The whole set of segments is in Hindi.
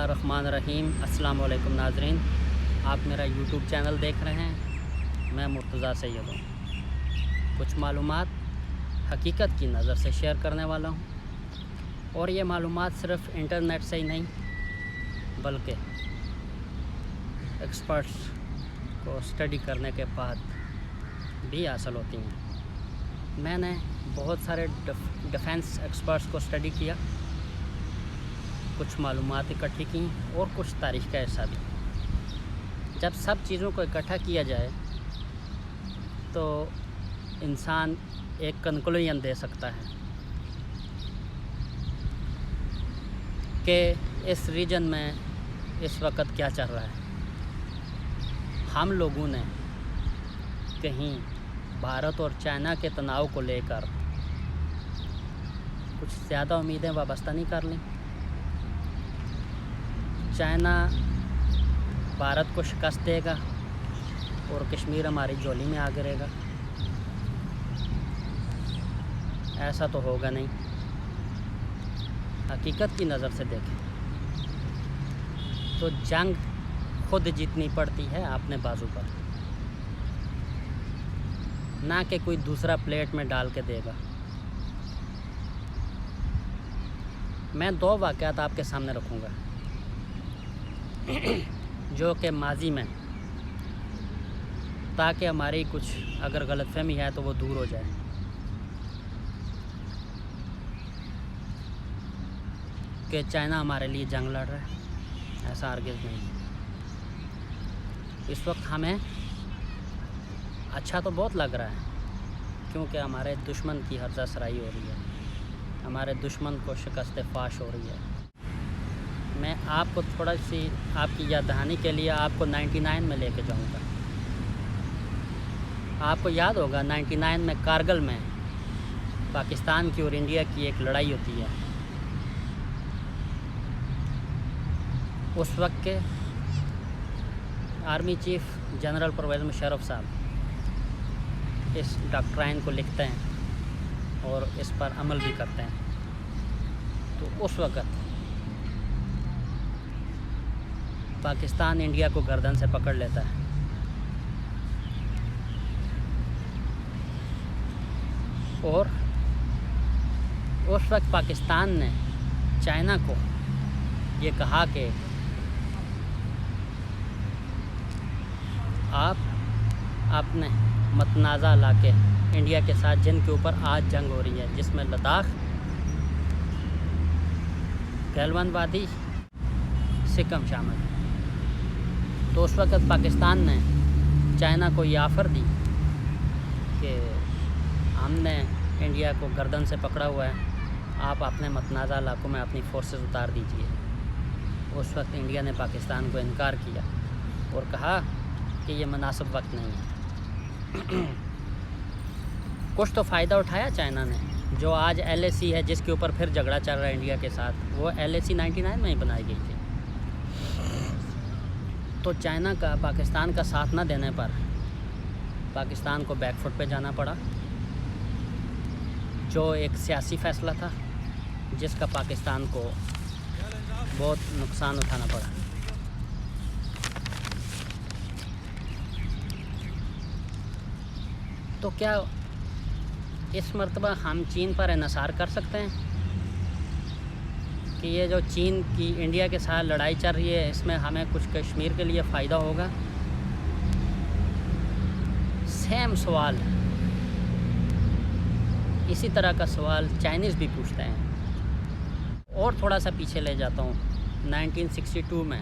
बिस्मिल्लाहिर्रहमानिर्रहीम। अस्सलाम वालेकुम नाज़रीन, आप मेरा यूट्यूब चैनल देख रहे हैं। मैं मुर्तज़ा सैयद हूँ। कुछ मालूमात हकीकत की नज़र से शेयर करने वाला हूँ, और ये मालूमात सिर्फ़ इंटरनेट से ही नहीं बल्कि एक्सपर्ट्स को स्टडी करने के बाद भी हासिल होती हैं। मैंने बहुत सारे डिफेंस एक्सपर्ट्स को स्टडी किया, कुछ मालूमात इकट्ठी की और कुछ तारीख़ का हिस्सा भी। जब सब चीज़ों को इकट्ठा किया जाए तो इंसान एक कंक्लूजन दे सकता है कि इस रीजन में इस वक्त क्या चल रहा है। हम लोगों ने कहीं भारत और चाइना के तनाव को लेकर कुछ ज़्यादा उम्मीदें वाबस्ता नहीं कर लीं। चाइना भारत को शिकस्त देगा और कश्मीर हमारी झोली में आ गिरेगा, ऐसा तो होगा नहीं। हकीकत की नज़र से देखें तो जंग खुद जीतनी पड़ती है अपने बाजू पर, ना कि कोई दूसरा प्लेट में डाल के देगा। मैं दो वाक़यात आपके सामने रखूँगा जो कि माजी में, ताकि हमारी कुछ अगर गलतफहमी है तो वो दूर हो जाए। कि चाइना हमारे लिए जंग लड़ रहा है, ऐसा हरगिज़ नहीं। इस वक्त हमें अच्छा तो बहुत लग रहा है, क्योंकि हमारे दुश्मन की हर्जा सराई हो रही है, हमारे दुश्मन को शिकस्त फाश हो रही है। मैं आपको थोड़ा सी आपकी याद दहानी के लिए आपको 99 में लेके जाऊंगा। आपको याद होगा 99 में कारगिल में पाकिस्तान की और इंडिया की एक लड़ाई होती है। उस वक्त के army chief general Pervez Musharraf साहब इस डॉक्ट्राइन को लिखते हैं और इस पर अमल भी करते हैं। तो उस वक़्त पाकिस्तान इंडिया को गर्दन से पकड़ लेता है, और उस वक्त पाकिस्तान ने चाइना को ये कहा कि आप अपने मतनाज़ा इलाके इंडिया के साथ, जिनके ऊपर आज जंग हो रही है, जिसमें लद्दाख, गलवान वादी, सिक्किम शामिल है। तो उस वक़्त पाकिस्तान ने चाइना को ये ऑफ़र दी कि हमने इंडिया को गर्दन से पकड़ा हुआ है, आप अपने मतनाज़ा इलाकों में अपनी फोर्सेस उतार दीजिए। उस वक्त इंडिया ने पाकिस्तान को इनकार किया और कहा कि ये मुनासिब वक्त नहीं है। कुछ तो फ़ायदा उठाया चाइना ने, जो आज LAC है, जिसके ऊपर फिर झगड़ा चल रहा है इंडिया के साथ, वो LAC 99 में ही बनाई गई थी। तो चाइना का पाकिस्तान का साथ न देने पर पाकिस्तान को बैकफुट पे जाना पड़ा, जो एक सियासी फ़ैसला था जिसका पाकिस्तान को बहुत नुकसान उठाना पड़ा। तो क्या इस मर्तबा हम चीन पर इन्हिसार कर सकते हैं कि ये जो चीन की इंडिया के साथ लड़ाई चल रही है, इसमें हमें कुछ कश्मीर के लिए फ़ायदा होगा? सेम सवाल, इसी तरह का सवाल चाइनीज़ भी पूछते हैं। और थोड़ा सा पीछे ले जाता हूँ, 1962 में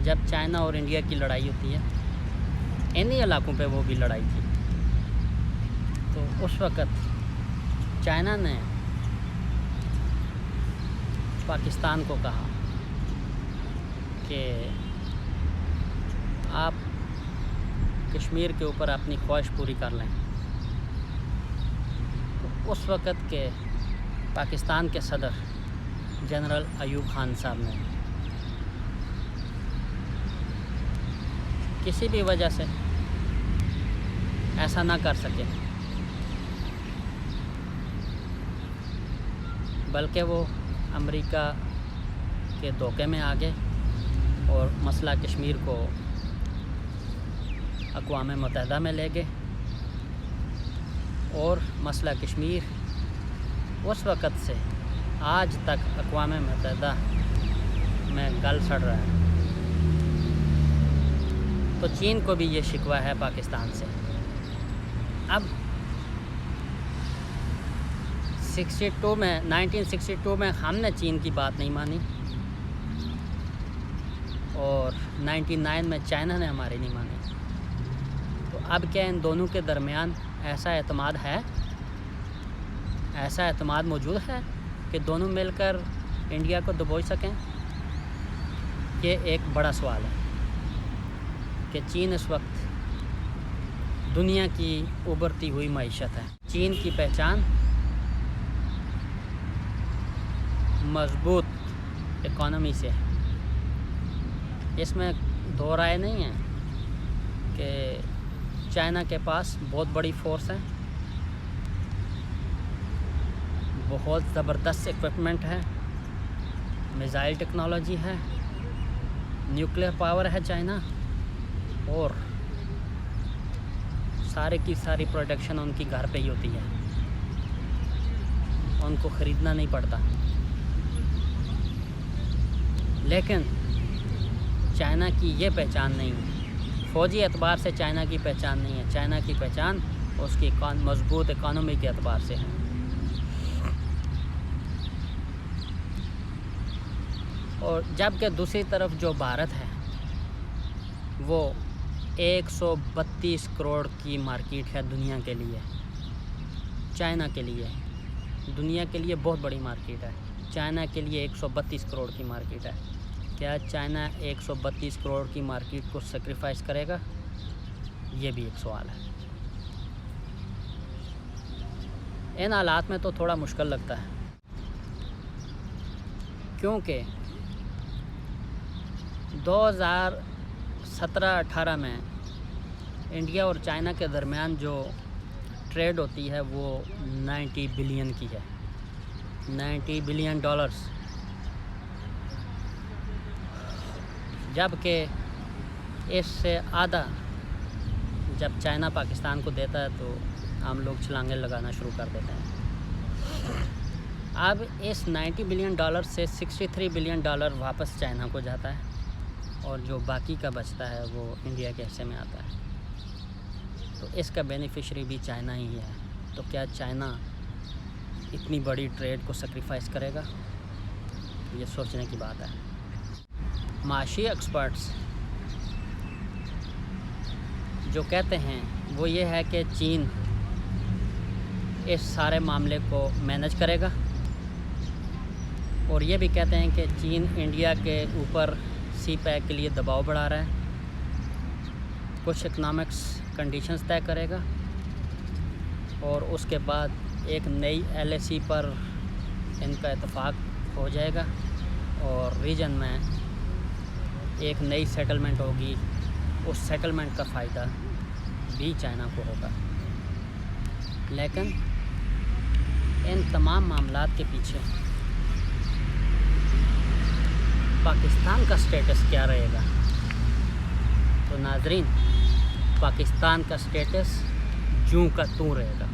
जब चाइना और इंडिया की लड़ाई होती है, इन्हीं इलाकों पे वो भी लड़ाई थी। तो उस वक़्त चाइना ने पाकिस्तान को कहा कि आप कश्मीर के ऊपर अपनी ख्वाहिश पूरी कर लें। तो उस वक़्त के पाकिस्तान के सदर जनरल अयूब खान साहब ने किसी भी वजह से ऐसा ना कर सके, बल्कि वो अमेरिका के धोखे में आ गए और मसला कश्मीर को अक़वाम मुत्तहिदा में ले गए। और मसला कश्मीर उस वक़्त से आज तक अक़वाम मुत्तहिदा में गल सड़ रहा है। तो चीन को भी ये शिकवा है पाकिस्तान से। अब 1962 में हमने चीन की बात नहीं मानी और 99 में चाइना ने हमारी नहीं मानी। तो अब क्या इन दोनों के दरमियान ऐसा एतमाद है, ऐसा एतमाद मौजूद है कि दोनों मिलकर इंडिया को दबोच सकें? ये एक बड़ा सवाल है कि चीन इस वक्त दुनिया की उभरती हुई मईशत है। चीन की पहचान मजबूत इकॉनमी से है, इसमें दो राय नहीं है कि चाइना के पास बहुत बड़ी फोर्स है, बहुत ज़बरदस्त इक्विपमेंट है, मिसाइल टेक्नोलॉजी है, न्यूक्लियर पावर है चाइना, और सारे की सारी प्रोडक्शन उनकी घर पे ही होती है, उनको ख़रीदना नहीं पड़ता। लेकिन चाइना की ये पहचान नहीं है, फ़ौजी एतबार से चाइना की पहचान नहीं है। चाइना की पहचान उसकी मजबूत इकॉनमी के एतबार से है। और जबकि दूसरी तरफ जो भारत है वो 132 करोड़ की मार्केट है दुनिया के लिए, चाइना के लिए, दुनिया के लिए बहुत बड़ी मार्केट है। चाइना के लिए 132 करोड़ की मार्केट है। क्या चाइना 132 करोड़ की मार्केट को सेक्रीफाइस करेगा? ये भी एक सवाल है। इन हालात में तो थोड़ा मुश्किल लगता है, क्योंकि 2017-18 में इंडिया और चाइना के दरमियान जो ट्रेड होती है वो 90 बिलियन की है, 90 बिलियन डॉलर्स। जबकि इससे आधा जब चाइना पाकिस्तान को देता है तो हम लोग छलांगे लगाना शुरू कर देते हैं। अब इस 90 बिलियन डॉलर से 63 बिलियन डॉलर वापस चाइना को जाता है और जो बाकी का बचता है वो इंडिया के हिस्से में आता है। तो इसका बेनिफिशरी भी चाइना ही है। तो क्या चाइना इतनी बड़ी ट्रेड को सेक्रीफाइस करेगा? ये सोचने की बात है। माशी एक्सपर्ट्स जो कहते हैं वो ये है कि चीन इस सारे मामले को मैनेज करेगा, और ये भी कहते हैं कि चीन इंडिया के ऊपर सी पैक के लिए दबाव बढ़ा रहा है, कुछ इकनॉमिक्स कंडीशंस तय करेगा और उसके बाद एक नई LAC पर इनका इत्तेफाक हो जाएगा और रीजन में एक नई सेटलमेंट होगी। उस सेटलमेंट का फ़ायदा भी चाइना को होगा। लेकिन इन तमाम मामलात के पीछे पाकिस्तान का स्टेटस क्या रहेगा? तो नाज़रीन, पाकिस्तान का स्टेटस जूं का तूं रहेगा,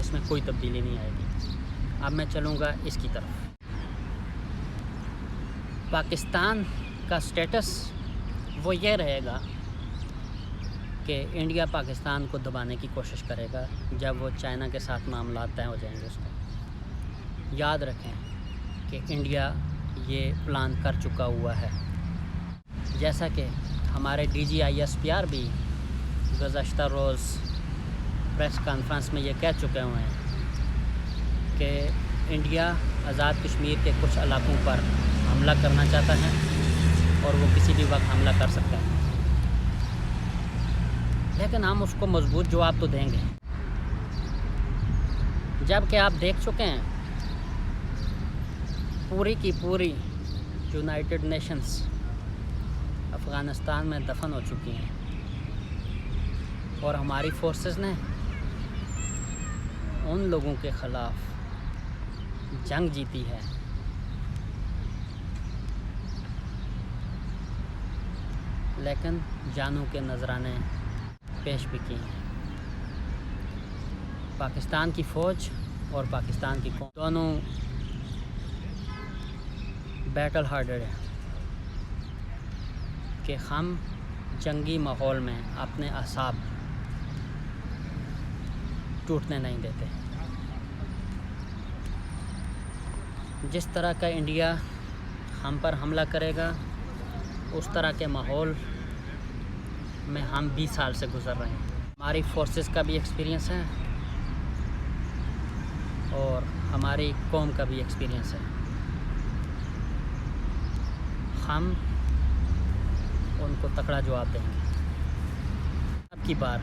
इसमें कोई तब्दीली नहीं आएगी। अब मैं चलूँगा इसकी तरफ। पाकिस्तान का स्टेटस वो ये रहेगा कि इंडिया पाकिस्तान को दबाने की कोशिश करेगा जब वो चाइना के साथ मामला तय हो जाएंगे। उसको याद रखें कि इंडिया ये प्लान कर चुका हुआ है, जैसा कि हमारे DGISPR भी गुज़श्ता रोज़ प्रेस कॉन्फ्रेंस में ये कह चुके हुए हैं कि इंडिया आज़ाद कश्मीर के कुछ इलाकों पर हमला करना चाहता है और वो किसी भी वक्त हमला कर सकता है, लेकिन हम उसको मजबूत जवाब तो देंगे। जबकि आप देख चुके हैं पूरी की पूरी यूनाइटेड नेशंस अफ़गानिस्तान में दफन हो चुकी हैं और हमारी फोर्सेस ने उन लोगों के ख़िलाफ़ जंग जीती है लेकिन जानों के नजराने पेश भी किए हैं। पाकिस्तान की फ़ौज और पाकिस्तान की कौम दोनों बैटल हार्टेड है कि हम जंगी माहौल में अपने असाब टूटने नहीं देते। जिस तरह का इंडिया हम पर हमला करेगा उस तरह के माहौल में हम 20 साल से गुज़र रहे हैं। हमारी फोर्सेस का भी एक्सपीरियंस है और हमारी कौम का भी एक्सपीरियंस है। हम उनको तगड़ा जवाब देंगे। अब की बार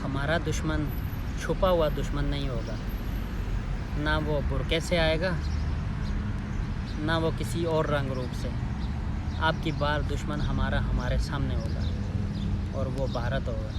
हमारा दुश्मन छुपा हुआ दुश्मन नहीं होगा, ना वो बुरके से आएगा, ना वो किसी और रंग रूप से। अब की बार दुश्मन हमारे सामने होगा और वो भारत होगा।